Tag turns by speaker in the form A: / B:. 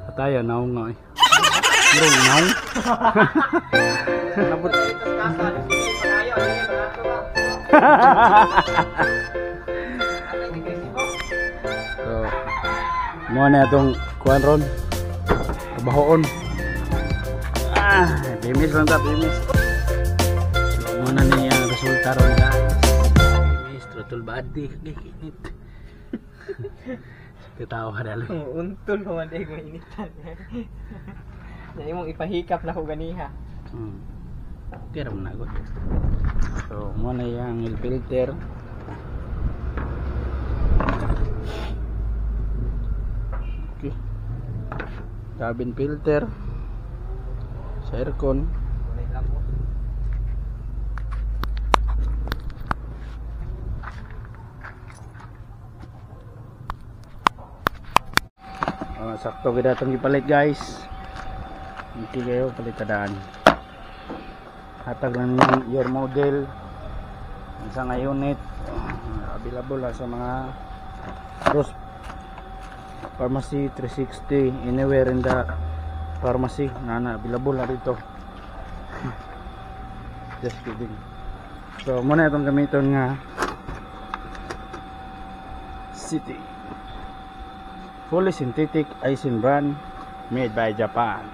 A: Pataya naong nga eh. Bro, naong. Nabot. So, mo na itong kuhan ron. Trabahoon. Bimis lang ta, bimis. So, muna niya ang resulta ron guys. Bimis, trotol body. Kinit. Kitawa ka dalo.
B: Untol ko man dahil mainitan. Yan mong ipahikap na ko ganiha.
A: Tira mo na agad. So, muna yung filter. Okay. Cabin filter. Sa aircon. Sakto kita itong ipalit guys. Hindi kayo palitadaan. Hatag lang your model sa nga unit available sa mga Ross Pharmacy 360 anywhere in the pharmacy na available na dito. Just kidding. So muna itong gamiton nga City fully synthetic Aisin brand made by Japan.